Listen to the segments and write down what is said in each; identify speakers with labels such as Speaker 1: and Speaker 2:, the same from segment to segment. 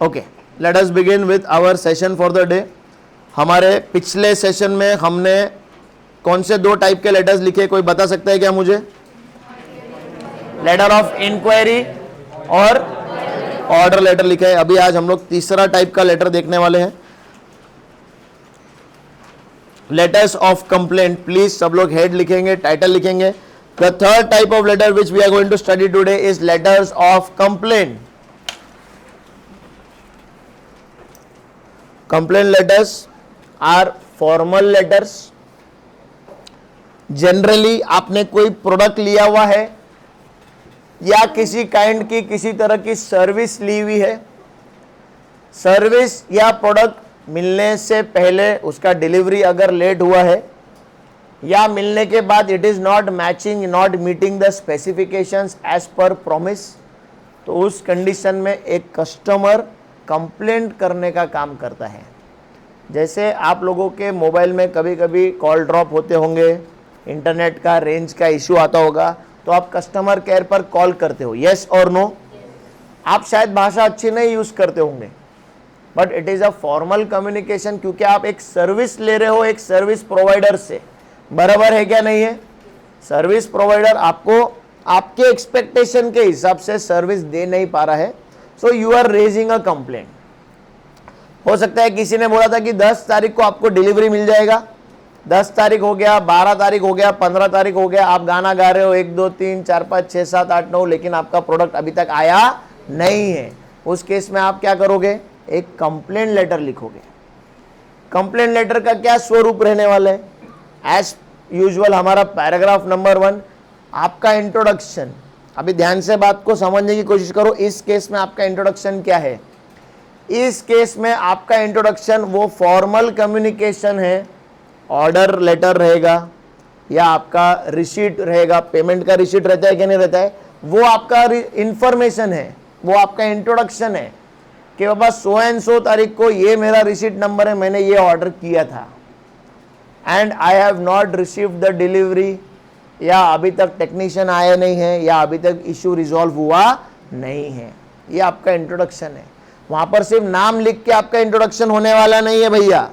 Speaker 1: Okay, let us begin with our session for the day. हमारे पिछले session में हमने कौन से दो टाइप के लेटर्स लिखे, कोई बता सकता है क्या मुझे? लेटर ऑफ इंक्वायरी और ऑर्डर लेटर लिखा है। अभी आज हम लोग तीसरा टाइप का लेटर देखने वाले हैं, लेटर्स ऑफ कंप्लेंट। प्लीज सब लोग हेड लिखेंगे, टाइटल लिखेंगे। The third type of letter which we are going to study today is letters of complaint. Complaint letters are formal letters. Generally आपने कोई प्रोडक्ट लिया हुआ है या किसी काइंड की किसी तरह की सर्विस ली हुई है, सर्विस या प्रोडक्ट मिलने से पहले उसका डिलीवरी अगर लेट हुआ है या मिलने के बाद it is not matching, not meeting the specifications as per promise, तो उस कंडीशन में एक कस्टमर कंप्लेंट करने का काम करता है। जैसे आप लोगों के मोबाइल में कभी कभी कॉल ड्रॉप होते होंगे, इंटरनेट का रेंज का इश्यू आता होगा, तो आप कस्टमर केयर पर कॉल करते हो, यस और नो? आप शायद भाषा अच्छी नहीं यूज करते होंगे, but it is a formal communication, क्योंकि आप एक सर्विस ले रहे हो एक सर्विस प्रोवाइडर से। बराबर है क्या नहीं है? सर्विस प्रोवाइडर आपको आपके एक्सपेक्टेशन के हिसाब से सर्विस दे नहीं पा रहा है, so you are raising a complaint. हो सकता है किसी ने बोला था कि 10 तारीख को आपको डिलीवरी मिल जाएगा, 10 तारीख हो गया, 12 तारीख हो गया, 15 तारीख हो गया, आप गाना गा रहे हो 1 2 3 4 5 6 7 8 9, लेकिन आपका प्रोडक्ट अभी तक आया नहीं है। उस केस में आप क्या करोगे? एक कंप्लेंट लेटर लिखोगे। कंप्लेंट लेटर का क्या स्वरूप रहने वाला है? एज यूजुअल हमारा पैराग्राफ नंबर 1 आपका इंट्रोडक्शन। अभी ध्यान से बात को समझने की कोशिश करो। इस केस में आपका इंट्रोडक्शन क्या है? इस केस में आपका इंट्रोडक्शन वो फॉर्मल कम्युनिकेशन है, ऑर्डर लेटर रहेगा या आपका रिसीट रहेगा, पेमेंट का रिसीट रहता है कि नहीं रहता है, वो आपका इंफॉर्मेशन है, वो आपका इंट्रोडक्शन है कि बाबा सो एंड सो तारीख को ये मेरा रिसीट नंबर है, मैंने ये ऑर्डर किया था and I have not received the delivery, या अभी तक टेक्नीशियन आया नहीं है, या अभी तक इश्यू रिजॉल्व हुआ नहीं है। ये आपका इंट्रोडक्शन है। वहां पर सिर्फ नाम लिख के आपका इंट्रोडक्शन होने वाला नहीं है भैया,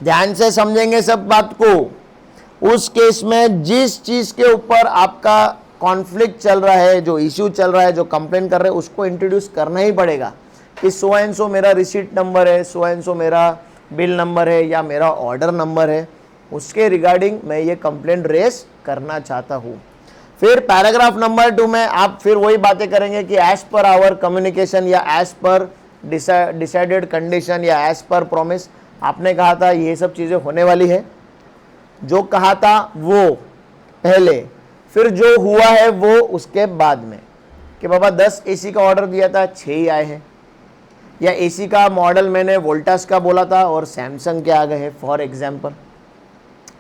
Speaker 1: ध्यान से समझेंगे सब बात को। उस केस में जिस चीज के ऊपर आपका कॉन्फ्लिक्ट चल रहा है, जो इश्यू चल रहा है, जो कंप्लेन कर रहे हैं, उसको इंट्रोड्यूस करना ही पड़ेगा कि सो एंड सो मेरा रिसीट नंबर है, सो एंड सो मेरा बिल नंबर है या मेरा ऑर्डर नंबर है, उसके रिगार्डिंग मैं ये कंप्लेंट रेस करना चाहता हूँ। फिर पैराग्राफ नंबर 2 में आप फिर वही बातें करेंगे कि एज पर आवर कम्युनिकेशन या एज पर डिसाइडेड कंडीशन या एज पर प्रॉमिस, आपने कहा था ये सब चीज़ें होने वाली है, जो कहा था वो पहले, फिर जो हुआ है वो उसके बाद में, कि बाबा 10 एसी का ऑर्डर दिया था, 6 ही आए हैं, या एसी का मॉडल मैंने वोल्टास का बोला था और सैमसंग के आ गए हैं फॉर एग्जाम्पल।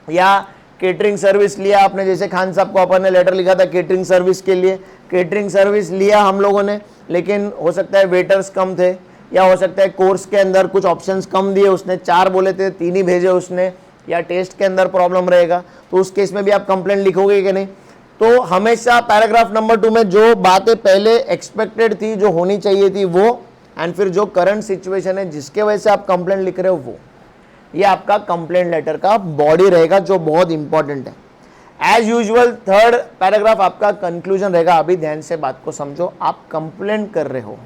Speaker 1: या केटरिंग सर्विस लिया आपने, जैसे खान साहब को अपन ने लेटर लिखा था केटरिंग सर्विस के लिए, केटरिंग सर्विस लिया हम लोगों ने, लेकिन हो सकता है वेटर्स कम थे, या हो सकता है कोर्स के अंदर कुछ ऑप्शंस कम दिए, उसने 4 बोले थे 3 ही भेजे उसने, या टेस्ट के अंदर प्रॉब्लम रहेगा, तो उस केस में भी आप कंप्लेंट लिखोगे कि नहीं? तो हमेशा पैराग्राफ नंबर 2 में जो बातें पहले एक्सपेक्टेड थी, जो होनी चाहिए थी वो, एंड फिर जो करंट सिचुएशन है जिसके वजह से आप कंप्लेंट लिख रहे हो वो, ये आपका कंप्लेंट लेटर का बॉडी रहेगा, जो बहुत इंपॉर्टेंट है। एज यूजुअल थर्ड पैराग्राफ आपका कंक्लूजन रहेगा। अभी ध्यान से बात को समझो। आप कंप्लेंट कर रहे हो,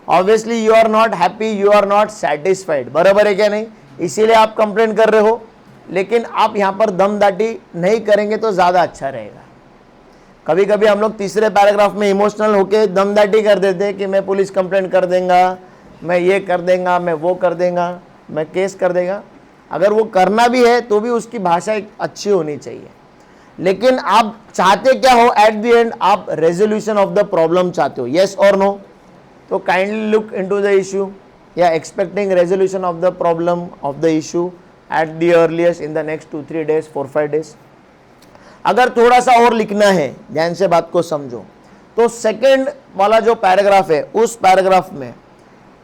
Speaker 1: obviously you are not happy, you are not satisfied, बराबर है क्या नहीं? इसीलिए आप कंप्लेंट कर रहे हो, लेकिन आप यहाँ पर दमदाटी नहीं करेंगे तो ज़्यादा अच्छा रहेगा। कभी कभी हम लोग तीसरे पैराग्राफ में इमोशनल होके दमदाटी कर देते हैं कि मैं पुलिस कंप्लेंट कर देंगे, मैं ये कर देंगे, मैं वो कर देंगे, मैं केस कर देगा। अगर वो करना भी है तो भी उसकी भाषा एक अच्छी होनी चाहिए, लेकिन आप चाहते क्या हो एट द एंड? आप रेजोल्यूशन ऑफ द प्रॉब्लम चाहते हो, यस और नो? तो kindly look into the issue, या expecting resolution of the problem of the issue at the earliest in the next 2-3 days 4-5 days. अगर थोड़ा सा और लिखना है, ध्यान से बात को समझो, तो सेकेंड वाला जो पैराग्राफ है, उस पैराग्राफ में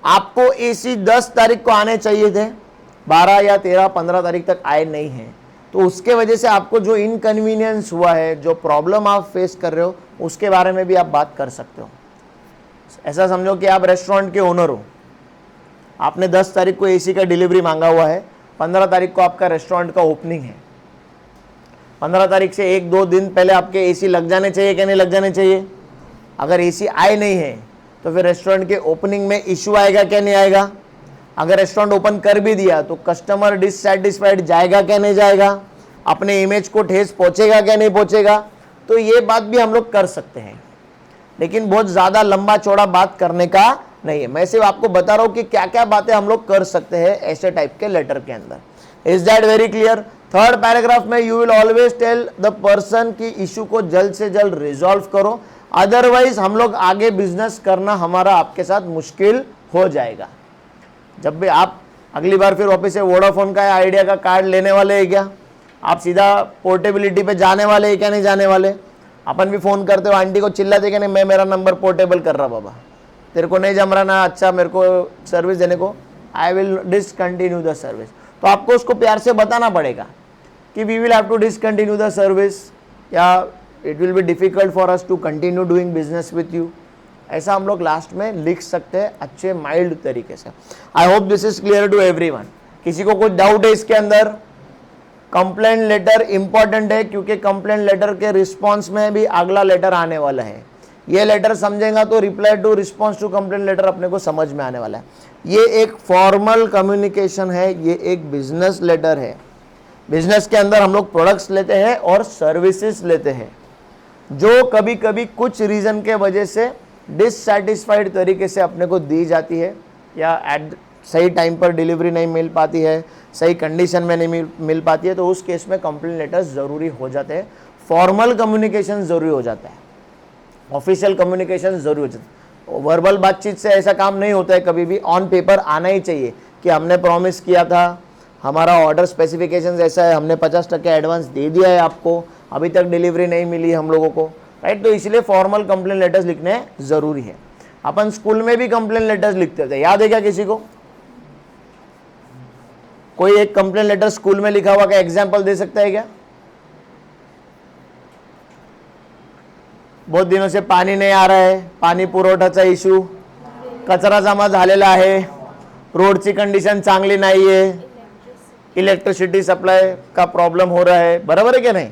Speaker 1: आपको एसी 10 तारीख को आने चाहिए थे, 12 या 13 15 तारीख तक आए नहीं हैं, तो उसके वजह से आपको जो इनकन्वीनियंस हुआ है, जो प्रॉब्लम आप फेस कर रहे हो, उसके बारे में भी आप बात कर सकते हो। ऐसा समझो कि आप रेस्टोरेंट के ओनर हो, आपने 10 तारीख को एसी का डिलीवरी मांगा हुआ है, 15 तारीख को आपका रेस्टोरेंट का ओपनिंग है। 15 तारीख से 1-2 दिन पहले आपके एसी लग जाने चाहिए कि नहीं लग जाने चाहिए? अगर एसी आए नहीं है तो फिर रेस्टोरेंट के ओपनिंग में इश्यू आएगा क्या नहीं आएगा? अगर रेस्टोरेंट ओपन कर भी दिया तो कस्टमर डिससेटिस्फाइड जाएगा क्या नहीं जाएगा? अपने इमेज को ठेस पहुंचेगा क्या नहीं पहुंचेगा? तो ये बात भी हम लोग कर सकते हैं, लेकिन बहुत ज़्यादा लंबा चौड़ा बात करने का नहीं है। मैं सिर्फ आपको बता रहा हूं कि क्या क्या बातें हम लोग कर सकते हैं ऐसे टाइप के लेटर के अंदर। Is that very clear? Third paragraph में you will always tell the person कि इशू को जल्द से जल्द रिजॉल्व करो, अदरवाइज हम लोग आगे बिजनेस करना हमारा आपके साथ मुश्किल हो जाएगा। जब भी आप अगली बार फिर ऑफिस से वोडाफोन का या आइडिया का कार्ड लेने वाले हैं क्या? आप सीधा पोर्टेबिलिटी पे जाने वाले हैं क्या नहीं जाने वाले? अपन भी फ़ोन करते हो, आंटी को चिल्लाते कि नहीं मैं मेरा नंबर पोर्टेबल कर रहा बाबा, तेरे को नहीं जम रहा ना, अच्छा मेरे को सर्विस देने को, I will discontinue the service. तो आपको उसको प्यार से बताना पड़ेगा कि we will have to discontinue the service, या it will be difficult for us to continue doing business with you. ऐसा हम लोग लास्ट में लिख सकते हैं अच्छे माइल्ड तरीके से। I hope this is clear to everyone. किसी को कुछ डाउट है इसके अंदर? कंप्लेंट लेटर इंपॉर्टेंट है क्योंकि कंप्लेंट लेटर के रिस्पॉन्स में भी अगला लेटर आने वाला है। ये लेटर समझेगा तो reply to response to complaint letter अपने को समझ में आने वाला है। ये एक फॉर्मल कम्युनिकेशन है, ये एक बिजनेस लेटर है। बिजनेस के अंदर हम लोग प्रोडक्ट्स लेते हैं और सर्विसेज लेते हैं जो कभी कभी कुछ रीजन के वजह से डिससैटिस्फाइड तरीके से अपने को दी जाती है, या एट सही टाइम पर डिलीवरी नहीं मिल पाती है, सही कंडीशन में नहीं मिल पाती है, तो उस केस में कंप्लेंट लेटर्स ज़रूरी हो जाते हैं। फॉर्मल कम्युनिकेशन ज़रूरी हो जाता है, ऑफिशियल कम्युनिकेशन ज़रूरी हो जाता है। वर्बल बातचीत से ऐसा काम नहीं होता है, कभी भी ऑन पेपर आना ही चाहिए कि हमने प्रॉमिस किया था, हमारा ऑर्डर स्पेसिफिकेशंस ऐसा है, हमने 50% एडवांस दे दिया है आपको, अभी तक डिलीवरी नहीं मिली हम लोगों को, राइट? तो इसलिए फॉर्मल कंप्लेंट लेटर्स लिखने ज़रूरी है। अपन स्कूल में भी कंप्लेंट लेटर्स लिखते थे, याद है क्या किसी को? कोई एक कंप्लेंट लेटर स्कूल में लिखा हुआ का एग्जाम्पल दे सकता है क्या? बहुत दिनों से पाणी नाही आ रहा है, पाणी पुरवठ्याचा इश्यू, कचरा जमा झालेला आहे, रोडची कंडिशन चांगली नाही है, इलेक्ट्रिसिटी सप्लाई का प्रॉब्लम हो रहा है, बराबर है क्या नहीं?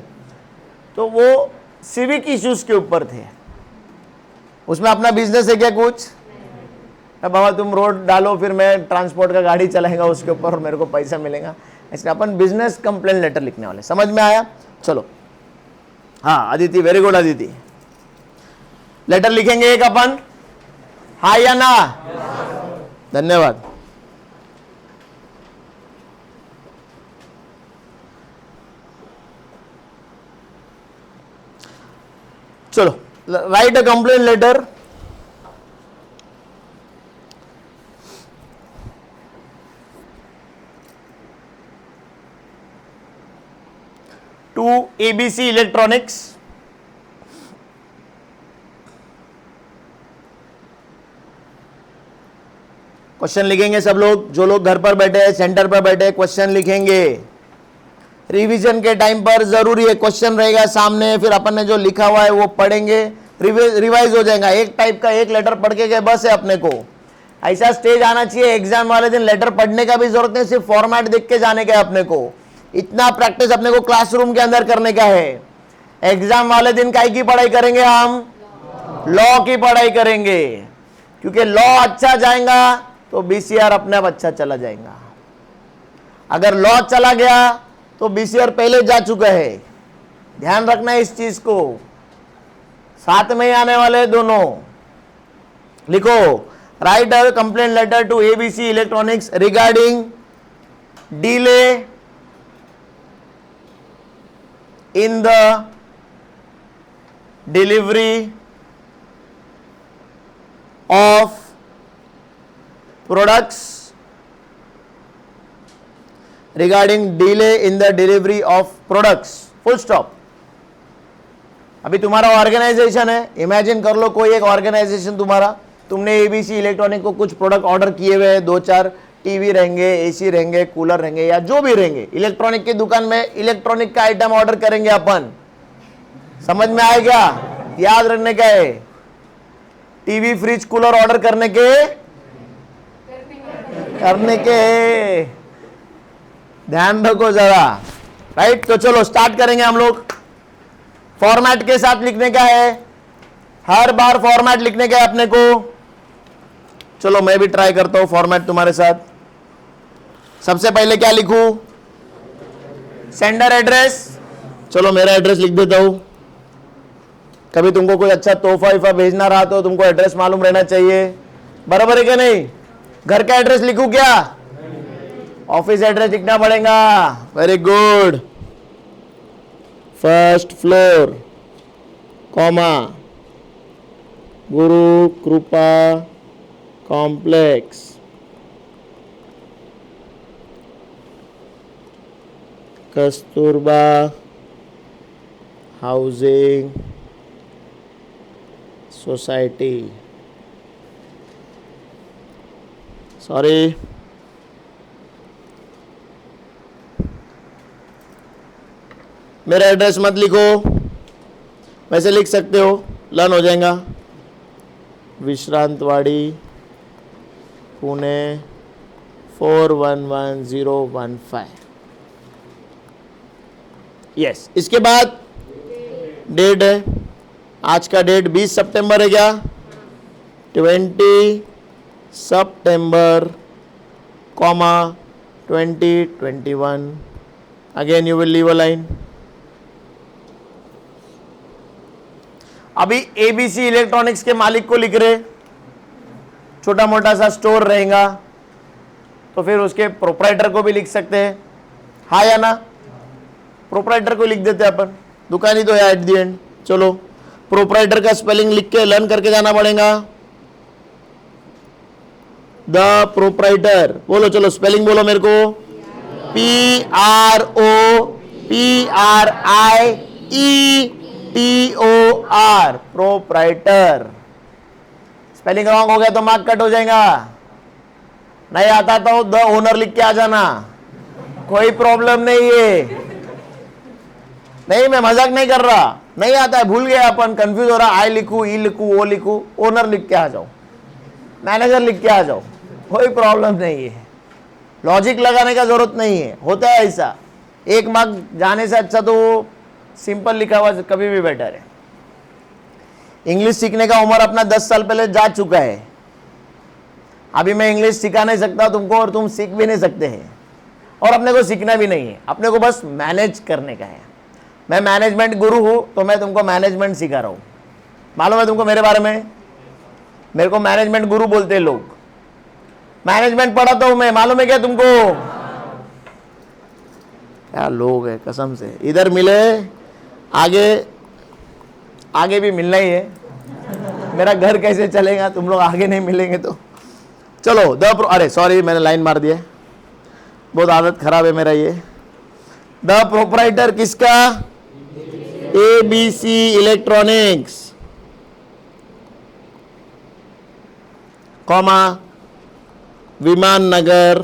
Speaker 1: तो वो सिविक इश्यूज के ऊपर थे। उसमें अपना बिजनेस है क्या कुछ? बाबा तुम रोड डालो, फिर मैं ट्रांसपोर्ट का गाड़ी चलाएगा उसके ऊपर और मेरे को पैसा मिलेगा। इसलिए अपन बिजनेस कंप्लेंट लेटर लिखने वाले। समझ में आया? चलो, हाँ Aditi, very good Aditi. Letter लिखेंगे एक अपन, हाँ या ना? धन्यवाद। चलो, write a complaint letter to ABC Electronics, question लिखेंगे सब लोग, जो लोग घर पर बैठे हैं, सेंटर पर बैठे हैं, क्वेश्चन लिखेंगे। रिवीजन के टाइम पर जरूरी है, क्वेश्चन रहेगा सामने, फिर अपन ने जो लिखा हुआ है वो पढ़ेंगे, रिवाइज हो जाएगा। एक टाइप का एक लेटर पढ़ के गए बस है अपने को। ऐसा स्टेज आना चाहिए एग्जाम वाले दिन लेटर पढ़ने का भी जरूरत नहीं, सिर्फ फॉर्मेट देख के जाने का है अपने को। इतना प्रैक्टिस अपने को क्लासरूम के अंदर करने का है। एग्जाम वाले दिन काय की पढ़ाई करेंगे हम? लॉ की पढ़ाई करेंगे, क्योंकि लॉ अच्छा जाएगा तो बीसीआर अपने आप अच्छा चला जाएगा। अगर लॉ चला गया तो बीसीआर पहले जा चुका है। ध्यान रखना इस चीज को, साथ में ही आने वाले दोनों। लिखो, write a complaint letter to ABC Electronics regarding delay in the delivery of products, regarding delay in the delivery of products, full stop। अभी तुम्हारा ऑर्गेनाइजेशन है, इमेजिन कर लो कोई एक ऑर्गेनाइजेशन तुम्हारा, तुमने एबीसी इलेक्ट्रॉनिक को कुछ प्रोडक्ट ऑर्डर किए हुए हैं, 2-4 टीवी रहेंगे, एसी रहेंगे, कूलर रहेंगे, या जो भी रहेंगे। इलेक्ट्रॉनिक की दुकान में इलेक्ट्रॉनिक का आइटम ऑर्डर करेंगे अपन। समझ में आएगा? याद रखने का है। टीवी फ्रिज कूलर ऑर्डर करने के ध्यान रखो जरा, राइट। तो चलो स्टार्ट करेंगे हम लोग। फॉर्मेट के साथ लिखने का है, हर बार फॉर्मेट लिखने का है अपने को। चलो मैं भी ट्राई करता हूं फॉर्मेट तुम्हारे साथ। सबसे पहले क्या लिखूं? Sender address. चलो मेरा एड्रेस लिख देता हूं। कभी तुमको कोई अच्छा तोहफा वोफा भेजना रहा तो तुमको एड्रेस मालूम रहना चाहिए, बराबर है क्या नहीं? घर का एड्रेस लिखूं क्या? ऑफिस एड्रेस लिखना पड़ेगा। Very good. First floor, comma, गुरु कृपा complex, Kasturba housing society, sorry, मेरा एड्रेस मत लिखो, वैसे लिख सकते हो, लर्न हो जाएगा। विश्रांतवाड़ी, पुणे 411015। यस। इसके बाद डेट है, आज का डेट 20 सितंबर है क्या? 20 सितंबर, comma 2021। Again you will leave a line. अभी एबीसी इलेक्ट्रॉनिक्स के मालिक को लिख रहे, छोटा मोटा सा स्टोर रहेगा तो फिर उसके प्रोप्राइटर को भी लिख सकते हैं, हाँ या ना? प्रोप्राइटर को लिख देते हैं अपन, दुकानी तो है एट द एंड। चलो प्रोप्राइटर का स्पेलिंग लिख के लर्न करके जाना पड़ेगा। द प्रोप्राइटर बोलो, चलो स्पेलिंग बोलो मेरे को। PROPRIETOR, proprietor. स्पेलिंग रॉन्ग हो गया तो मार्क कट हो जाएगा। नहीं आता तो द ओनर लिख के आ जाना, कोई प्रॉब्लम नहीं है। नहीं, मैं मजाक नहीं कर रहा। नहीं आता है, भूल गया अपन, कंफ्यूज हो रहा, आई लिखू, ई लिखू, ओ लिखू, ओनर लिख के आ जाओ, मैनेजर लिख के आ जाओ, कोई प्रॉब्लम नहीं है। लॉजिक लगाने का जरूरत नहीं है, होता है ऐसा। एक मार्क जाने से अच्छा तो वो सिंपल लिखा हुआ कभी भी बेटर है। इंग्लिश सीखने का उम्र अपना 10 साल पहले जा चुका है। अभी मैं इंग्लिश सिखा नहीं सकता तुमको और तुम सीख भी नहीं सकते हैं, और अपने को सीखना भी नहीं है, अपने को बस मैनेज करने का है। मैं मैनेजमेंट गुरु हूं तो मैं तुमको मैनेजमेंट सिखा रहा हूं। मालूम है तुमको मेरे बारे में? मेरे को मैनेजमेंट गुरु बोलते हैं लोग। मैनेजमेंट पढ़ाता हूं मैं, मालूम है क्या तुमको? क्या लोग है कसम से। इधर मिले, आगे आगे भी मिलना ही है। मेरा घर कैसे चलेगा तुम लोग आगे नहीं मिलेंगे तो। चलो अरे सॉरी, मैंने लाइन मार दिया, बहुत आदत खराब है मेरा ये। द प्रोप्राइटर किसका? एबीसी इलेक्ट्रॉनिक्स, कॉमा विमान नगर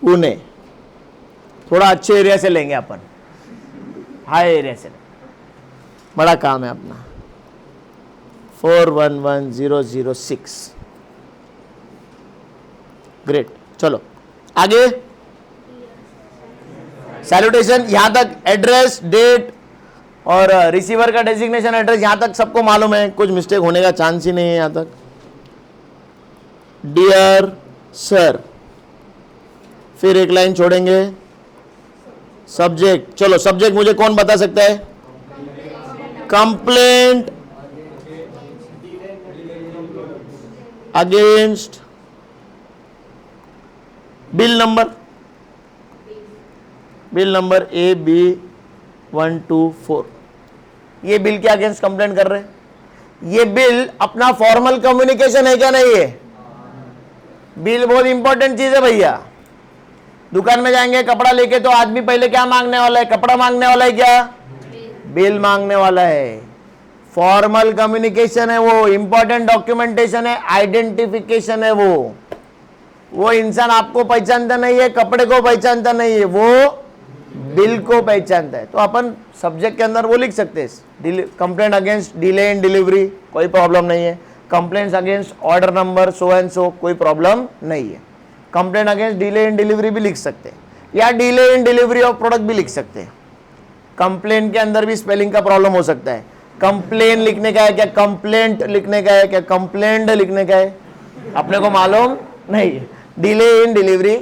Speaker 1: पुणे। थोड़ा अच्छे एरिया से लेंगे अपन, हाई एरिया से। बड़ा काम है अपना। 411006। ग्रेट। चलो आगे। सैल्यूटेशन यहां तक, एड्रेस, डेट और रिसीवर का डेजिग्नेशन एड्रेस यहां तक सबको मालूम है, कुछ मिस्टेक होने का चांस ही नहीं है यहां तक। डियर सर, फिर एक लाइन छोड़ेंगे। सब्जेक्ट, चलो सब्जेक्ट मुझे कौन बता सकता है? Complaint against bill number, bill number AB124। ये बिल के अगेंस्ट कंप्लेंट कर रहे हैं। ये बिल अपना फॉर्मल कम्युनिकेशन है क्या? नहीं है। बिल बहुत इंपॉर्टेंट चीज है भैया। दुकान में जाएंगे कपड़ा लेके तो आदमी पहले क्या मांगने वाला है? कपड़ा मांगने वाला है क्या? बिल मांगने वाला है। फॉर्मल कम्युनिकेशन है वो, इंपॉर्टेंट डॉक्यूमेंटेशन है, आइडेंटिफिकेशन है वो इंसान आपको पहचानता नहीं है, कपड़े को पहचानता नहीं है, वो बिल को पहचानता है। तो अपन सब्जेक्ट के अंदर वो लिख सकते हैं, complaint against delay in delivery, कोई प्रॉब्लम नहीं है। Complaints against order number so and सो, कोई प्रॉब्लम नहीं है। Complaint against delay in delivery भी लिख सकते हैं, या delay in delivery of product भी लिख सकते हैं। कंप्लेंट के अंदर भी स्पेलिंग का प्रॉब्लम हो सकता है। कंप्लेन लिखने का है क्या, कंप्लेंट लिखने का है क्या, कंप्लेंट लिखने का है, अपने को मालूम नहीं है। डिले इन डिलीवरी,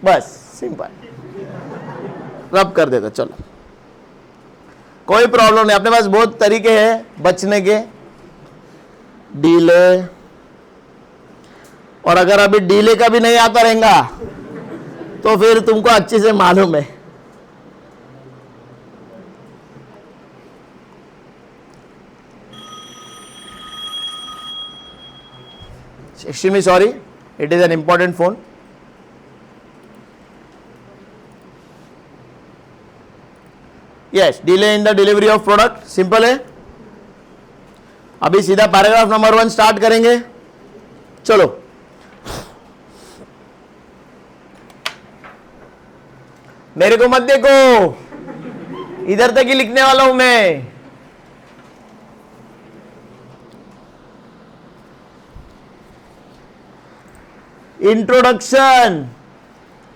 Speaker 1: बस सिंपल रब कर देगा। चलो कोई प्रॉब्लम नहीं, अपने पास बहुत तरीके हैं बचने के। डिले, और अगर अभी डिले का भी नहीं आता रहेगा तो फिर तुमको अच्छे से मालूम है। Extremely sorry, it is an important phone. Yes, delay in the delivery of product, simple है। अभी सीधा पैराग्राफ नंबर 1 स्टार्ट करेंगे। चलो मेरे को मत देखो, इधर तक ही लिखने वाला हूं मैं। इंट्रोडक्शन,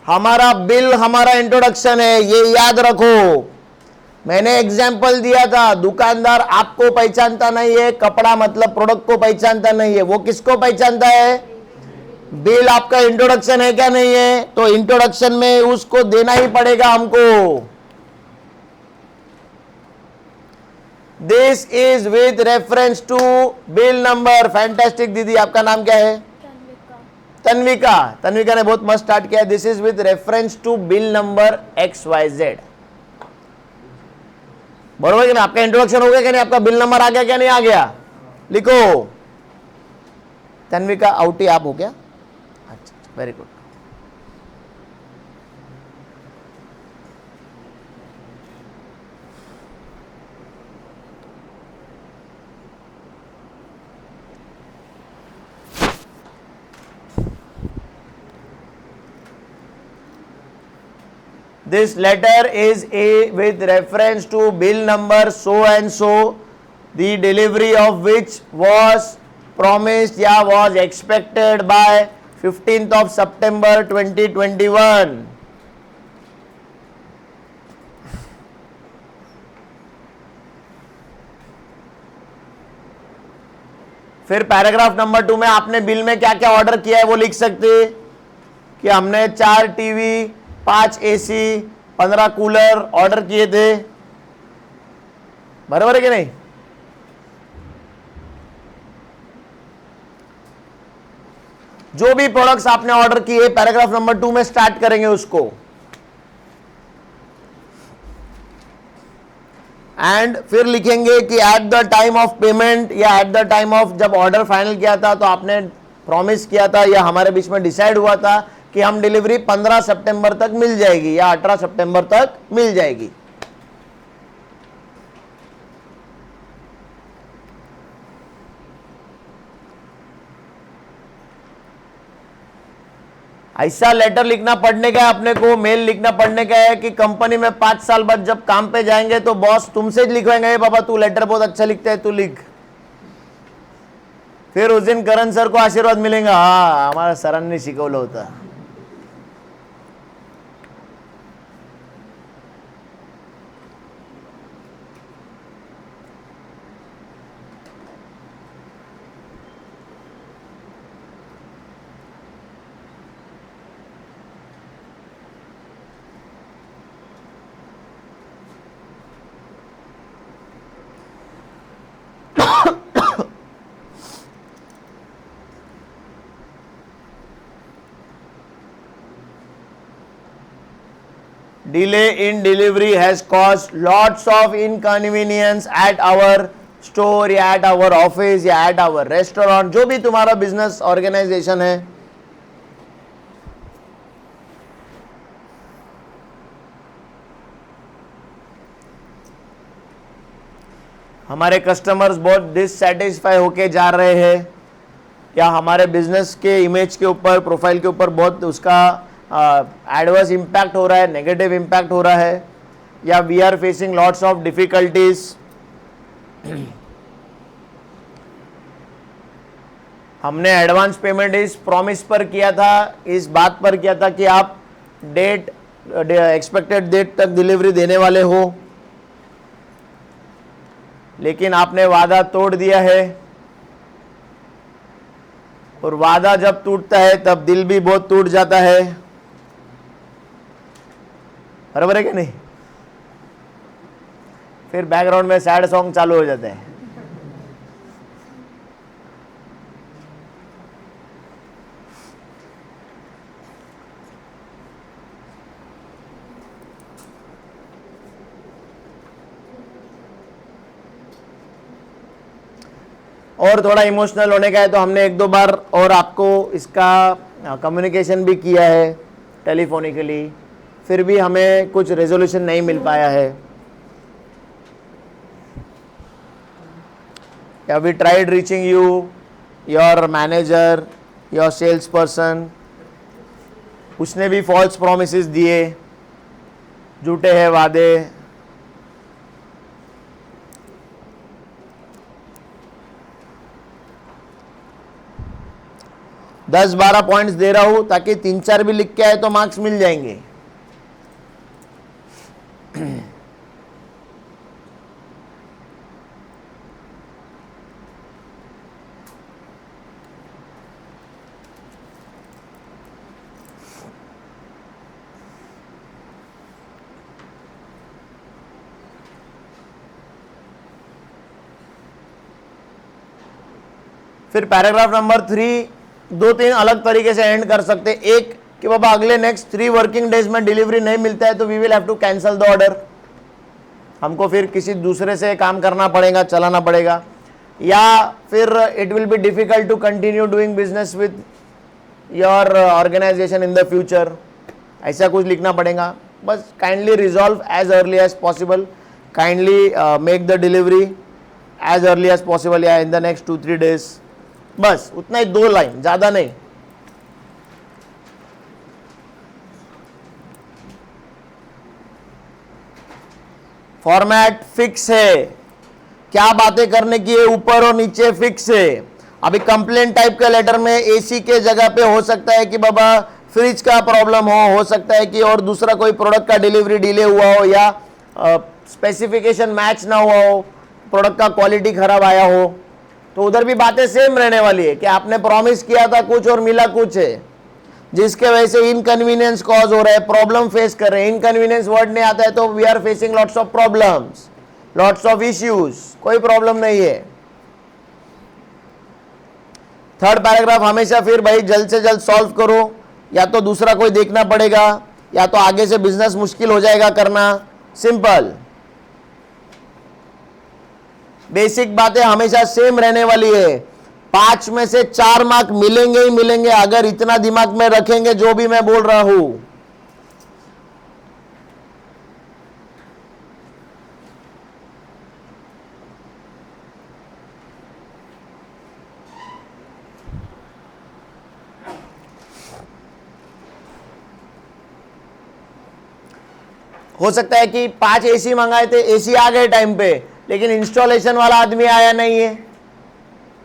Speaker 1: हमारा बिल हमारा इंट्रोडक्शन है, ये याद रखो। मैंने एग्जाम्पल दिया था, दुकानदार आपको पहचानता नहीं है, कपड़ा मतलब प्रोडक्ट को पहचानता नहीं है, वो किसको पहचानता है? बिल आपका इंट्रोडक्शन है क्या नहीं है? तो इंट्रोडक्शन में उसको देना ही पड़ेगा हमको। This is with reference to bill number. Fantastic दीदी, आपका नाम क्या है? तन्विका। तन्विका ने बहुत मस्त स्टार्ट किया। This is with reference to bill number XYZ। बरोबर कि ना? आपका इंट्रोडक्शन हो गया क्या नहीं? आपका बिल नंबर आ गया क्या नहीं आ गया? लिखो। तन्विका आउटी आप हो गया? अच्छा, very good. This letter is with reference to bill number so and so, the delivery of which was promised या was expected by 15th of September 2021. फिर पैराग्राफ नंबर 2 में आपने बिल में क्या क्या ऑर्डर किया है वो लिख सकते कि हमने 4 टीवी, 5 AC, 15 कूलर ऑर्डर किए थे। बराबर है कि नहीं? जो भी प्रोडक्ट्स आपने ऑर्डर किए पैराग्राफ नंबर 2 में स्टार्ट करेंगे उसको। एंड फिर लिखेंगे कि at the time of payment या एट द टाइम ऑफ जब ऑर्डर फाइनल किया था तो आपने प्रॉमिस किया था या हमारे बीच में डिसाइड हुआ था कि हम डिलीवरी 15 सितंबर तक मिल जाएगी या 18 सितंबर तक मिल जाएगी। ऐसा लेटर लिखना पढ़ने का है अपने को, मेल लिखना पढ़ने का है कि कंपनी में 5 साल बाद जब काम पे जाएंगे तो बॉस तुमसे लिखवाएंगे, बाबा तू लेटर बहुत अच्छा लिखता है, तू लिख। फिर उस दिन करण सर को आशीर्वाद मिलेगा, हाँ हमारा सरांनी शिकवलं होता। Delay in delivery has caused lots of inconvenience at our store या at our office या at our restaurant, जो भी तुम्हारा बिजनेस ऑर्गेनाइजेशन है। हमारे कस्टमर्स बहुत डिससेटिस्फाई होके जा रहे हैं या हमारे बिजनेस के इमेज के ऊपर, प्रोफाइल के ऊपर बहुत उसका एडवर्स इम्पैक्ट हो रहा है, नेगेटिव इम्पैक्ट हो रहा है, या we are facing lots of difficulties. हमने एडवांस पेमेंट इस प्रॉमिस पर किया था, इस बात पर किया था कि आप डेट एक्सपेक्टेड डेट तक डिलीवरी देने वाले हो, लेकिन आपने वादा तोड़ दिया है। और वादा जब टूटता है तब दिल भी बहुत टूट जाता है, बराबर है कि नहीं? फिर बैकग्राउंड में सैड सॉन्ग चालू हो जाते हैं। और थोड़ा इमोशनल होने का है तो हमने एक दो बार और आपको इसका कम्युनिकेशन भी किया है टेलीफोनिकली, फिर भी हमें कुछ रेजोल्यूशन नहीं मिल पाया है। We tried reaching you, your manager, your sales person, उसने भी फॉल्स प्रॉमिसेस दिए, झूठे हैं वादे। दस 12 पॉइंट्स दे रहा हूं ताकि 3-4 भी लिख के आए तो मार्क्स मिल जाएंगे। फिर पैराग्राफ नंबर 3 2-3 अलग तरीके से एंड कर सकते। एक कि बाबा अगले नेक्स्ट 3 वर्किंग डेज में डिलीवरी नहीं मिलता है तो we will have to cancel the order, हमको फिर किसी दूसरे से काम करना पड़ेगा, चलाना पड़ेगा, या फिर it will be difficult to continue doing business with your organisation in the future, ऐसा कुछ लिखना पड़ेगा। बस kindly resolve as early as possible, kindly make the delivery as early as possible या इन द नेक्स्ट 2-3 डेज, बस उतना ही, 2 line, ज्यादा नहीं। फॉर्मेट फिक्स है, क्या बातें करने की है ऊपर और नीचे फिक्स है। अभी कंप्लेंट टाइप के लेटर में एसी के जगह पे हो सकता है कि बाबा फ्रिज का प्रॉब्लम हो सकता है कि और दूसरा कोई प्रोडक्ट का डिलीवरी डिले हुआ हो, या स्पेसिफिकेशन मैच ना हुआ हो, प्रोडक्ट का क्वालिटी खराब आया हो, तो उधर भी बातें सेम रहने वाली है कि आपने प्रॉमिस किया था कुछ और मिला कुछ है, जिसके वजह से इनकन्वीनियंस कॉज हो रहा है, प्रॉब्लम फेस कर रहे हैं। इनकन्वीनियंस वर्ड नहीं आता है तो we are facing lots of problems, lots of issues, कोई प्रॉब्लम नहीं है। थर्ड पैराग्राफ हमेशा फिर भाई जल्द से जल्द सॉल्व करो, या तो दूसरा कोई देखना पड़ेगा या तो आगे से बिजनेस मुश्किल हो जाएगा करना, सिंपल। बेसिक बातें हमेशा सेम रहने वाली है। 5 में से 4 मार्क मिलेंगे ही मिलेंगे अगर इतना दिमाग में रखेंगे जो भी मैं बोल रहा हूं। हो सकता है कि 5 एसी मंगाए थे, एसी आ गए टाइम पे, लेकिन इंस्टॉलेशन वाला आदमी आया नहीं है,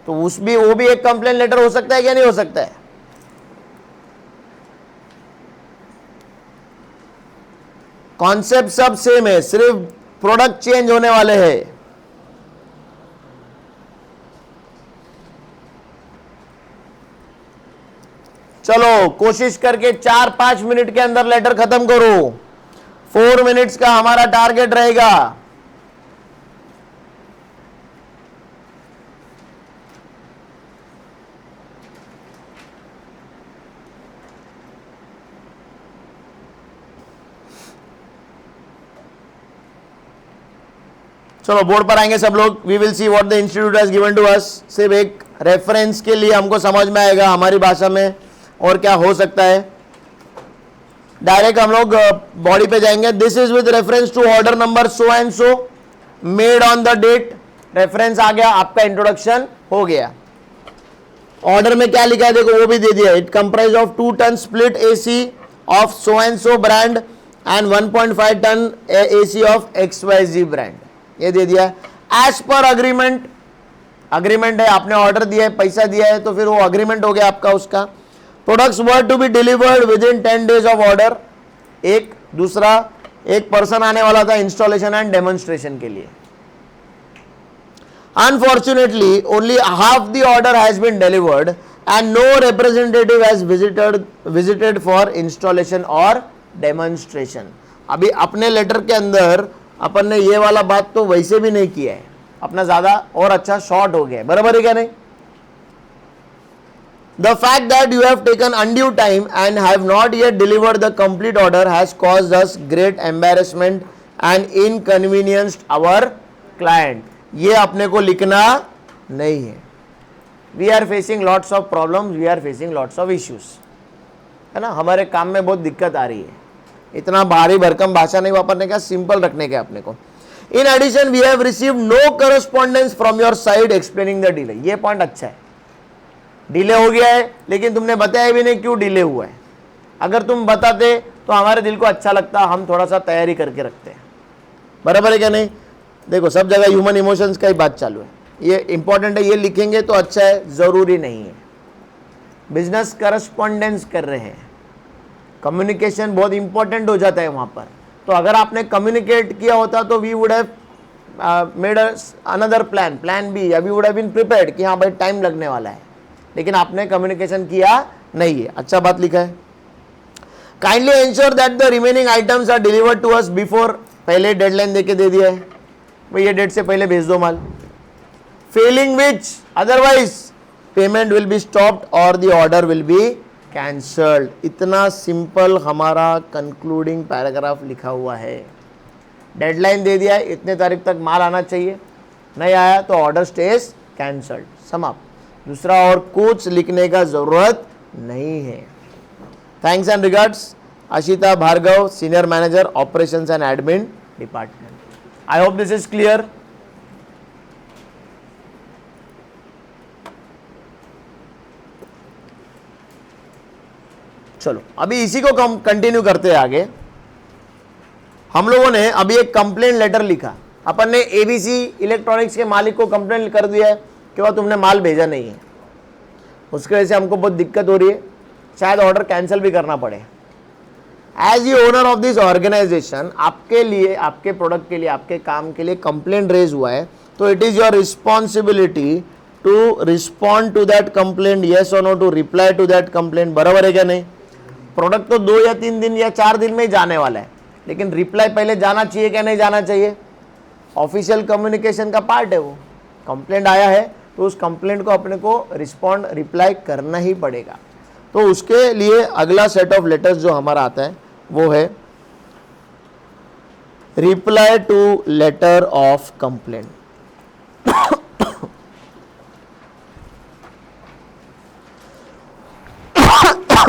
Speaker 1: तो वो भी एक कंप्लेंट लेटर हो सकता है क्या? नहीं हो सकता है। कॉन्सेप्ट सब सेम है, सिर्फ प्रोडक्ट चेंज होने वाले हैं। चलो कोशिश करके 4-5 मिनट के अंदर लेटर खत्म करो। 4 मिनट्स का हमारा टारगेट रहेगा। चलो बोर्ड पर आएंगे सब लोग। We will see what the institute has given to us. सिर्फ एक रेफरेंस के लिए हमको समझ में आएगा हमारी भाषा में और क्या हो सकता है। डायरेक्ट हम लोग बॉडी पे जाएंगे। This is with reference to order number so and so made on the date. Reference आ गया, आपका इंट्रोडक्शन हो गया। ऑर्डर में क्या लिखा है देखो, वो भी दे दिया। It comprise of 2 ton split AC of so and so brand and 1.5 ton AC of XYZ brand, ये दे दिया। एज पर अग्रीमेंट अग्रीमेंट है, आपने ऑर्डर दिया है, पैसा दिया है, तो फिर वो अग्रीमेंट हो गया आपका उसका। Products were to be delivered within 10 days of order. एक दूसरा एक पर्सन आने वाला था इंस्टॉलेशन एंड डेमोन्स्ट्रेशन के लिए। Unfortunately only half the order has been delivered and no representative has visited for installation और डेमोन्स्ट्रेशन। अभी अपने लेटर के अंदर अपन ने ये वाला बात तो वैसे भी नहीं किया है, अपना ज्यादा और अच्छा शॉर्ट हो गया है, बराबर है क्या नहीं? The fact that you have taken undue time and have not yet delivered the complete order has caused us great embarrassment and inconvenienced our client. ये अपने को लिखना नहीं है। We are facing lots of problems, we are facing lots of issues, है ना? हमारे काम में बहुत दिक्कत आ रही है। इतना भारी भरकम भाषा नहीं वापरने का, सिंपल रखने का अपने को। In addition, we have received no correspondence from your side explaining the delay. ये पॉइंट अच्छा है, डिले हो गया है लेकिन तुमने बताया भी नहीं क्यों डिले हुआ है। अगर तुम बताते तो हमारे दिल को अच्छा लगता, हम थोड़ा सा तैयारी करके रखते हैं, बराबर है क्या नहीं? देखो सब जगह ह्यूमन इमोशंस का ही बात चालू है, ये इंपॉर्टेंट है, ये लिखेंगे तो अच्छा है, जरूरी नहीं है। बिजनेस करस्पॉन्डेंस कर रहे हैं, कम्युनिकेशन बहुत इंपॉर्टेंट हो जाता है वहां पर। तो अगर आपने कम्युनिकेट किया होता तो we would have made another plan B, या we would have been prepared कि हाँ भाई टाइम लगने वाला है, लेकिन आपने कम्युनिकेशन किया नहीं है। अच्छा बात लिखा है, kindly ensure that the remaining items are delivered to us before. पहले डेडलाइन देके दे दिया है भाई, ये डेट से पहले भेज दो माल। Failing which otherwise payment will be stopped और the order will be cancelled. इतना सिंपल हमारा कंक्लूडिंग पैराग्राफ लिखा हुआ है। डेडलाइन दे दिया है, इतने तारीख तक माल आना चाहिए, नहीं आया तो ऑर्डर स्टेज कैंसल्ड, समाप्त। दूसरा और कुछ लिखने का जरूरत नहीं है। Thanks and regards, Ashita Bhargav, senior manager operations and admin department. I hope this is clear. चलो अभी इसी को कंटिन्यू करते हैं आगे। हम लोगों ने अभी एक कंप्लेंट लेटर लिखा, अपन ने एबीसी इलेक्ट्रॉनिक्स के मालिक को कंप्लेंट कर दिया है कि वह तुमने माल भेजा नहीं है, उसकी वजह से हमको बहुत दिक्कत हो रही है, शायद ऑर्डर कैंसिल भी करना पड़े। As the owner of this organisation, आपके लिए, आपके प्रोडक्ट के लिए, आपके काम के लिए कंप्लेंट रेज हुआ है, तो it is your responsibility to respond to that complaint, yes और no, to reply to that complaint, बराबर है क्या नहीं? प्रोडक्ट तो 2 या 3 दिन या 4 दिन में ही जाने वाला है, लेकिन रिप्लाई पहले जाना चाहिए क्या नहीं जाना चाहिए? ऑफिशियल कम्युनिकेशन का पार्ट है वो। कंप्लेंट आया है तो उस कंप्लेंट को अपने को रिस्पॉन्ड, रिप्लाई करना ही पड़ेगा। तो उसके लिए अगला सेट ऑफ लेटर्स जो हमारा आता है वो है reply to letter of complaint.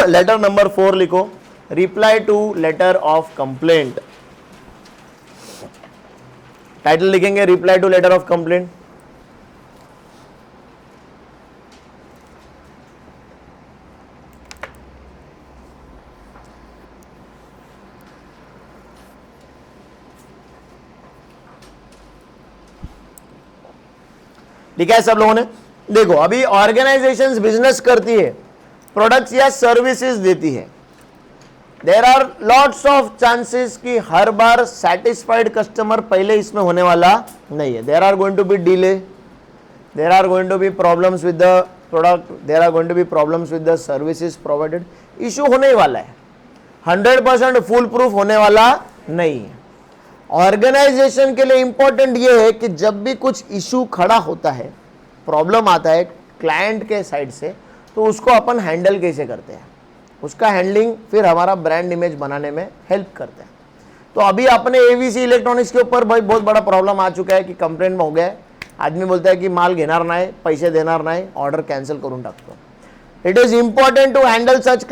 Speaker 1: Letter number 4 लिखो, reply to letter of complaint. Title लिखेंगे reply to letter of complaint. लिखा है सब लोगों ने? देखो अभी ऑर्गेनाइजेशंस बिजनेस करती है, प्रोडक्ट्स या सर्विसेज देती है। There are lots of chances कि हर बार सेटिस्फाइड कस्टमर पहले इसमें होने वाला नहीं है। There are going to be delay, there are going to be problems with the product, there are going to be problems with the services provided. Issue होने ही वाला है, 100% फुल प्रूफ होने वाला नहीं है। ऑर्गेनाइजेशन के लिए इंपॉर्टेंट ये है कि जब भी कुछ इशू खड़ा होता है, प्रॉब्लम आता है क्लाइंट के साइड से, तो उसको अपन हैंडल कैसे करते हैं, उसका हैंडलिंग फिर हमारा ब्रांड इमेज बनाने में हेल्प करते हैं। तो अभी अपने एवीसी इलेक्ट्रॉनिक्स के ऊपर भाई बहुत बड़ा प्रॉब्लम आ चुका है कि कंप्लेंट में हो गया है, आदमी बोलता है की माल घेणार नाही, पैसे देणार नाही, ऑर्डर कॅन्सल करून टाकतो। It is important to handle such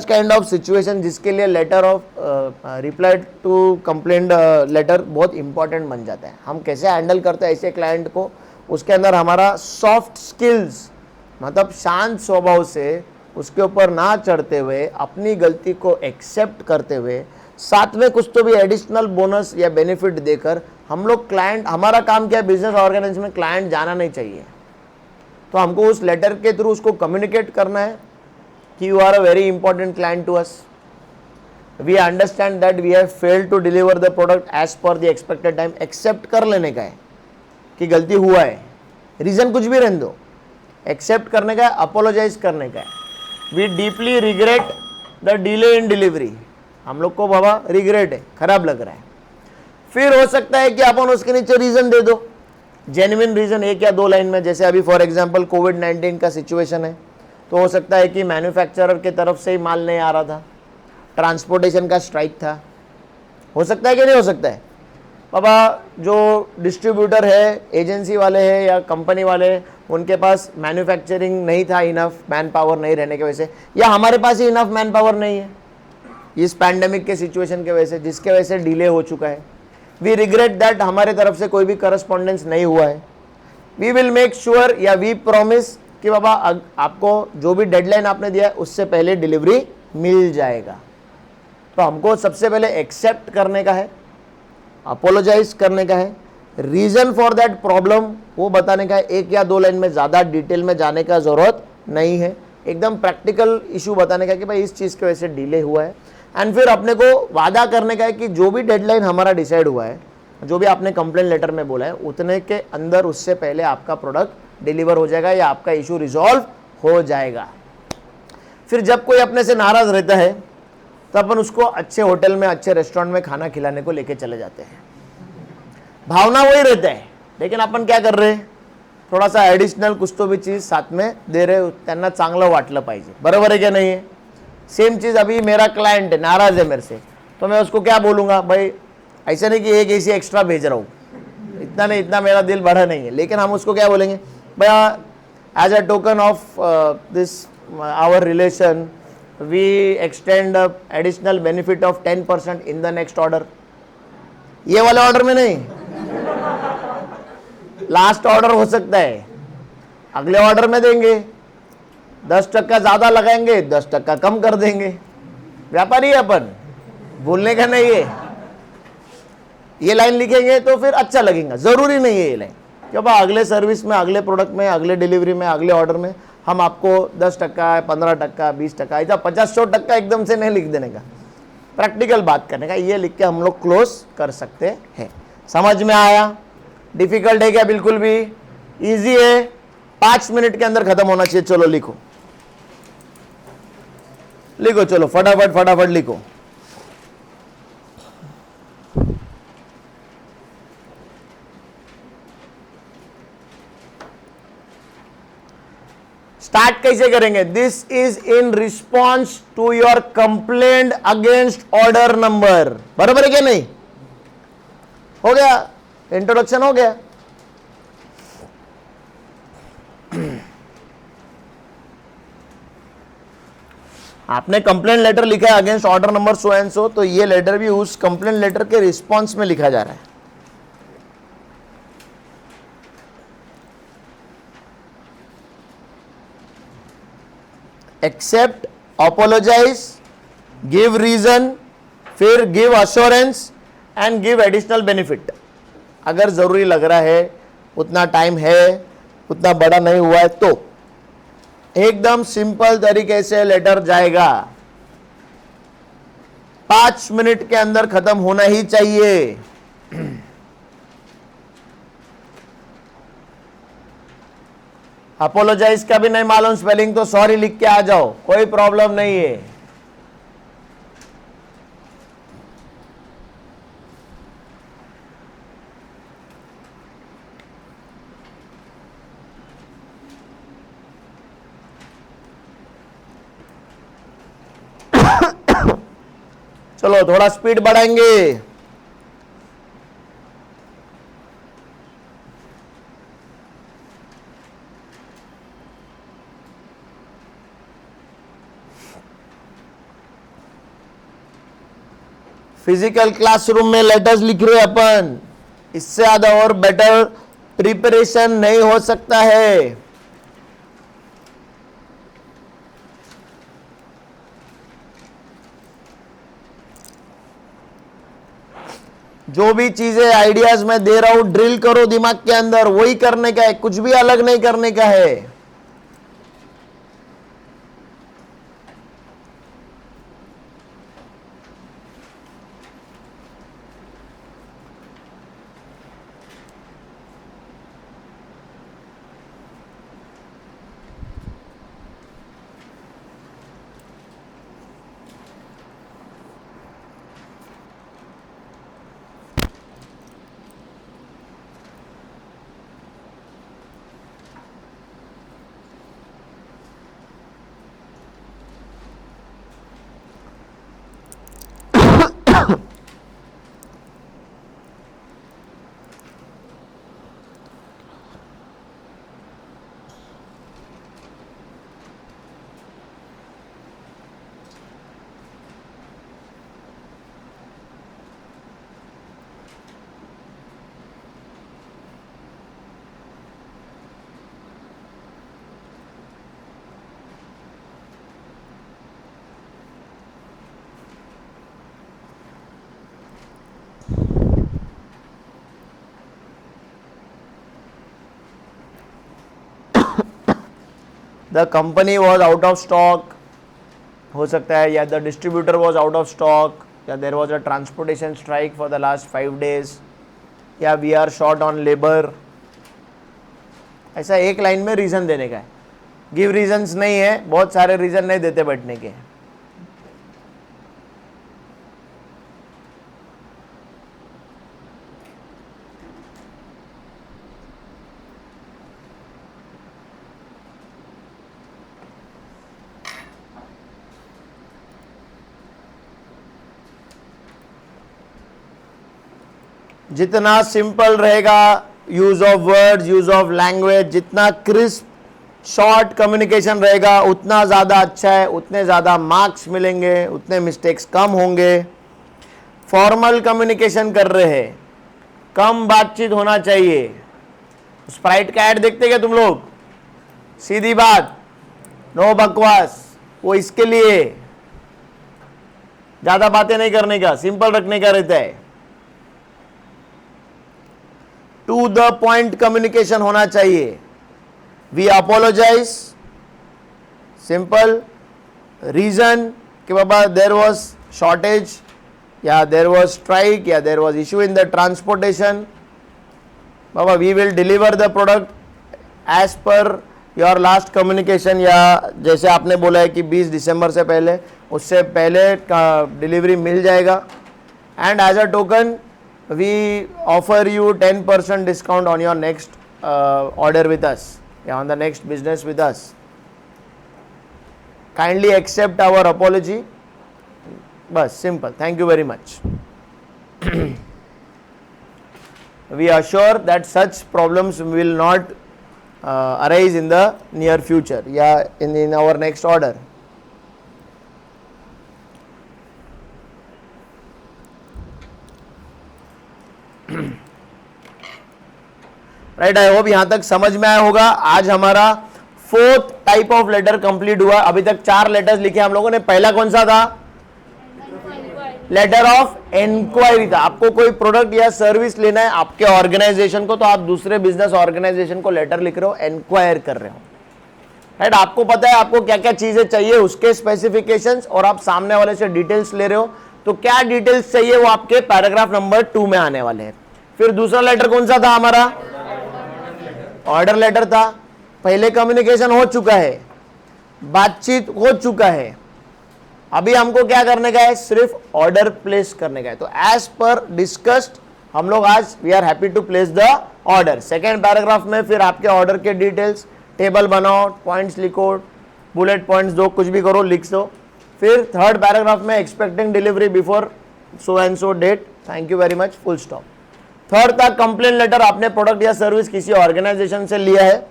Speaker 1: kind of situation, जिसके लिए letter of reply to complaint letter बहुत इंपॉर्टेंट बन जाता है। हम कैसे हैंडल करते हैं ऐसे क्लाइंट को, उसके अंदर हमारा सॉफ्ट स्किल्स, मतलब शांत स्वभाव से उसके ऊपर ना चढ़ते हुए, अपनी गलती को एक्सेप्ट करते हुए, साथ में कुछ तो भी एडिशनल बोनस या बेनिफिट देकर हम लोग क्लाइंट, हमारा काम क्या है बिजनेस ऑर्गेनाइजेशन में, क्लाइंट जाना नहीं चाहिए, तो हमको उस लेटर के थ्रू उसको कम्युनिकेट करना है कि you are a very important client to us, we understand that we have failed to deliver the product as per the expected time. Accept कर लेने का है कि गलती हुआ है, रीजन कुछ भी रहने दो, एक्सेप्ट करने का है, अपोलोजाइज करने का है। We deeply regret the delay in delivery, हम लोग को बाबा रिग्रेट है, खराब लग रहा है। फिर हो सकता है कि अपन उसके नीचे रीजन दे दो, जेन्युइन रीजन, एक या दो लाइन में। जैसे अभी फॉर एग्जांपल कोविड-19 का सिचुएशन है, तो हो सकता है कि मैन्युफैक्चरर के तरफ से ही माल नहीं आ रहा था, ट्रांसपोर्टेशन का स्ट्राइक था, हो सकता है कि नहीं हो सकता है। बाबा जो डिस्ट्रीब्यूटर है, एजेंसी वाले हैं या कंपनी वाले हैं, उनके पास मैन्युफैक्चरिंग नहीं था, इनफ मैन पावर नहीं रहने की वजह से, या हमारे पास ही इनफ मैन पावर नहीं है इस पैंडेमिक के सिचुएशन के वजह से, जिसके वजह से डिले हो चुका है। वी रिग्रेट दैट हमारे तरफ से कोई भी करस्पॉन्डेंस नहीं हुआ है। वी विल मेक श्योर या वी प्रॉमिस कि बाबा आपको जो भी डेडलाइन आपने दिया है उससे पहले डिलीवरी मिल जाएगा। तो हमको सबसे पहले एक्सेप्ट करने का है, अपोलोजाइज करने का है, रीजन फॉर दैट प्रॉब्लम वो बताने का है। एक या दो लाइन में, ज़्यादा डिटेल में जाने का ज़रूरत नहीं है, एकदम प्रैक्टिकल इशू बताने का कि भाई इस चीज़ की वजह से डिले हुआ है। एंड फिर अपने को वादा करने का है कि जो भी डेडलाइन हमारा डिसाइड हुआ है, जो भी आपने कंप्लेन लेटर में बोला है, उतने के अंदर उससे पहले आपका प्रोडक्ट डिलीवर हो जाएगा या आपका इशू रिजॉल्व हो जाएगा। फिर जब कोई अपने से नाराज़ रहता है तो अपन उसको अच्छे होटल में, अच्छे रेस्टोरेंट में खाना खिलाने को लेके चले जाते हैं, भावना वही रहता है, लेकिन अपन क्या कर रहे हैं, थोड़ा सा एडिशनल कुछ तो भी चीज़ साथ में दे रहे, त्यांना चांगलं वाटलं पाहिजे। बरोबर है क्या नहीं है? सेम चीज़ अभी मेरा क्लाइंट है, नाराज़ है मेरे से, तो मैं उसको क्या बोलूँगा, भाई ऐसा नहीं कि एक एसी एक्स्ट्रा भेज रहा हूँ, इतना नहीं, इतना मेरा दिल बढ़ा नहीं है, लेकिन हम उसको क्या बोलेंगे, भैया as a token of this our relation we extend additional benefit of 10% in the next order. ये वाले ऑर्डर में नहीं, लास्ट ऑर्डर हो सकता है, अगले ऑर्डर में देंगे, 10% ज़्यादा लगाएंगे, 10% कम कर देंगे। व्यापारी है अपन, बोलने का नहीं है। ये लाइन लिखेंगे तो फिर अच्छा लगेगा, ज़रूरी नहीं है ये लाइन कि भाई अगले सर्विस में, अगले प्रोडक्ट में, अगले डिलीवरी में, अगले ऑर्डर में हम आपको 10%, 15%, 20%, ऐसा 50-100% एकदम से नहीं लिख देने का, प्रैक्टिकल बात करने का, ये लिख के हम लोग क्लोज कर सकते हैं। समझ में आया? डिफिकल्ट है क्या? बिल्कुल भी इजी है, 5 मिनट के अंदर खत्म होना चाहिए। चलो लिखो लिखो, चलो फटाफट फटाफट लिखो। स्टार्ट कैसे करेंगे? This is in response to your complaint against order number. बराबर है क्या नहीं? हो गया, इंट्रोडक्शन हो गया। आपने कंप्लेंट लेटर लिखा है against order number so and सो, तो ये लेटर भी उस कंप्लेंट लेटर के रिस्पॉन्स में लिखा जा रहा है। एक्सेप्ट, अपोलोजाइज, गिव रीजन, फिर give assurance and give additional benefit. अगर जरूरी लग रहा है, उतना टाइम है, उतना बड़ा नहीं हुआ है, तो एकदम सिंपल तरीके से लेटर जाएगा। 5 मिनट के अंदर खत्म होना ही चाहिए। अपोलोजाइज का भी नहीं मालूम स्पेलिंग तो सॉरी लिख के आ जाओ, कोई प्रॉब्लम नहीं है। चलो थोड़ा स्पीड बढ़ाएंगे। फिजिकल क्लासरूम में लेटर्स लिख रहे अपन, इससे ज्यादा और बेटर प्रिपरेशन नहीं हो सकता है। जो भी चीजें आइडियाज में दे रहा हूं, ड्रिल करो दिमाग के अंदर, वही करने का है, कुछ भी अलग नहीं करने का है। The company was out of stock हो सकता है, या the distributor was out of stock, या there was a transportation strike for the last 5 days, या we are short on labour. ऐसा एक लाइन में रीज़न देने का है। गिव रीजंस नहीं है, बहुत सारे रीज़न नहीं देते बैठने के। जितना सिंपल रहेगा use of words, use of language, जितना क्रिस्प शॉर्ट कम्युनिकेशन रहेगा उतना ज़्यादा अच्छा है, उतने ज़्यादा मार्क्स मिलेंगे, उतने मिस्टेक्स कम होंगे। फॉर्मल कम्युनिकेशन कर रहे हैं, कम बातचीत होना चाहिए। स्प्राइट का ऐड देखते क्या तुम लोग? सीधी बात, नो बकवास, वो इसके लिए ज़्यादा बातें नहीं करने का, सिंपल रखने का रहता है। टू द पॉइंट कम्युनिकेशन होना चाहिए। वी अपोलोजाइज, सिंपल रीजन कि बाबा देर वॉज शॉर्टेज, या देर वॉज स्ट्राइक, या there was issue in the transportation. बाबा we will deliver the product as per your last communication, या जैसे आपने बोला है कि 20 दिसंबर से पहले, उससे पहले डिलीवरी मिल जाएगा। And as a token we offer you 10% discount on your next order with us, on the next business with us. Kindly accept our apology. Bas, simple. Thank you very much. We assure that such problems will not arise in the near future, in our next order. Right, I hope यहां तक समझ में आया होगा। आज हमारा 4th type of letter complete हुआ। अभी तक 4 लेटर्स लिखे हम लोगों ने। पहला कौन सा था? लेटर ऑफ इंक्वायरी था। आपको कोई प्रोडक्ट या सर्विस लेना है आपके ऑर्गेनाइजेशन को, तो आप दूसरे बिजनेस ऑर्गेनाइजेशन को लेटर लिख रहे हो, इंक्वायर कर रहे हो। राइट, आपको पता है आपको क्या क्या चीजें चाहिए, उसके स्पेसिफिकेशंस, और आप सामने वाले से डिटेल्स ले रहे हो, तो क्या डिटेल्स चाहिए वो आपके पैराग्राफ नंबर 2 में आने वाले हैं। फिर दूसरा लेटर कौन सा था हमारा? ऑर्डर लेटर था। पहले कम्युनिकेशन हो चुका है, बातचीत हो चुका है, अभी हमको क्या करने का है? सिर्फ ऑर्डर प्लेस करने का है। तो एज पर डिस्कस्ड हम लोग आज we are happy to place the order. Second paragraph में फिर आपके ऑर्डर के डिटेल्स, टेबल बनाओ, पॉइंट्स लिखो, बुलेट पॉइंट्स दो, कुछ भी करो, लिख दो। फिर थर्ड पैराग्राफ में expecting delivery before so and so date, thank you very much, full stop. Third था कंप्लेन लेटर। आपने प्रोडक्ट या सर्विस किसी ऑर्गेनाइजेशन से लिया है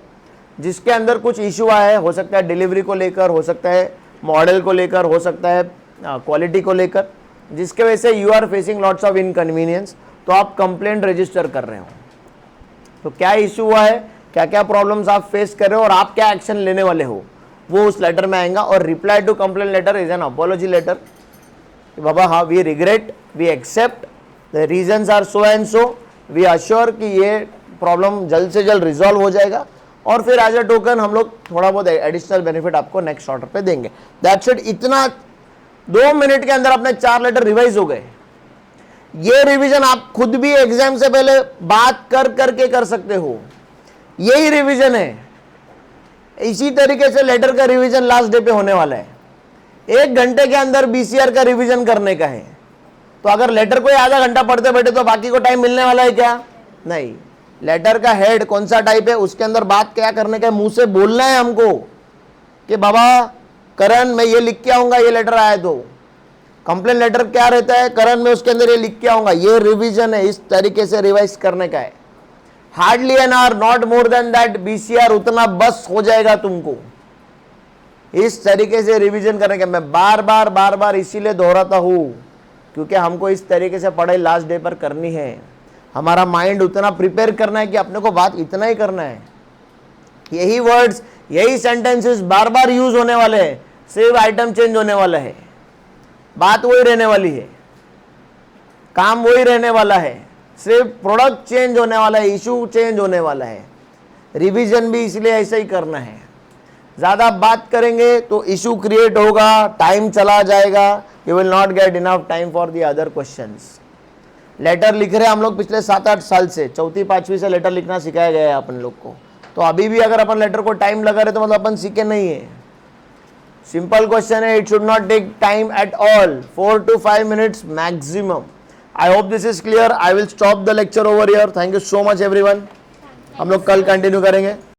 Speaker 1: जिसके अंदर कुछ इशू आया है, हो सकता है डिलीवरी को लेकर, हो सकता है मॉडल को लेकर, हो सकता है क्वालिटी को लेकर, जिसके वजह से you are facing lots of inconvenience, तो आप कंप्लेंट रजिस्टर कर रहे हो। तो क्या इशू हुआ है, क्या क्या प्रॉब्लम्स आप फेस कर रहे हो और आप क्या एक्शन लेने वाले हो, वो उस लेटर में आएगा। और reply to complaint letter is an apology letter. बाबा हाँ, we regret, we accept, the reasons are so and so, we assure कि ये प्रॉब्लम जल्द से जल्द रिजॉल्व हो जाएगा। और फिर एज अ टोकन हम लोग थोड़ा बहुत एडिशनल बेनिफिट आपको नेक्स्ट ऑर्डर पे देंगे। That's it. इतना 2 मिनट के अंदर अपने 4 लेटर रिवाइज हो गए। ये रिवीजन आप खुद भी एग्जाम से पहले बात कर करके कर सकते हो, यही रिवीजन है। इसी तरीके से लेटर का रिवीजन लास्ट डे पे होने वाला है। 1 घंटे के अंदर बीसीआर का रिवीजन करने का है। तो अगर लेटर को आधा घंटा पढ़ते बैठे तो बाकी को टाइम मिलने वाला है क्या? नहीं। लेटर का हेड कौन सा टाइप है, उसके अंदर बात क्या करने का है, मुंह से बोलना है हमको कि बाबा करण मैं ये लिख के आऊंगा, ये लेटर आया तो कंप्लेन लेटर क्या रहता है करंट में, उसके अंदर ये लिख के आऊंगा, ये रिवीजन है, इस तरीके से रिवाइज करने का है। Hardly an hour, not more than that, बीसीआर उतना बस हो जाएगा तुमको। इस तरीके से रिवीजन करने का मैं बार बार इसीलिए दोहराता हूं, क्योंकि हमको इस तरीके से पढ़ाई लास्ट डे पर करनी है। हमारा माइंड उतना प्रिपेयर करना है कि अपने को बात इतना ही करना है। यही वर्ड्स, यही सेंटेंसेस बार बार यूज होने वाले हैं, सिर्फ आइटम चेंज होने वाला है, बात वही रहने वाली है, काम वही रहने वाला है, सिर्फ प्रोडक्ट चेंज होने वाला है, इशू चेंज होने वाला है। रिवीजन भी इसलिए ऐसा ही करना है। ज्यादा बात करेंगे तो इशू क्रिएट होगा, टाइम चला जाएगा, you will not get enough time for the other questions. Letter लिख रहे हैं हम लोग पिछले 7-8 साल से, 4वीं-5वीं से लेटर लिखना सिखाया गया है अपन लोग को। तो अभी भी अगर अपन लेटर को टाइम लगा रहे तो मतलब अपन सीखे नहीं है। सिंपल क्वेश्चन है, it should not take time at all, 4 to 5 minutes maximum. I hope this is clear. I will stop the lecture over here. Thank you so much everyone. हम लोग कल कंटिन्यू करेंगे।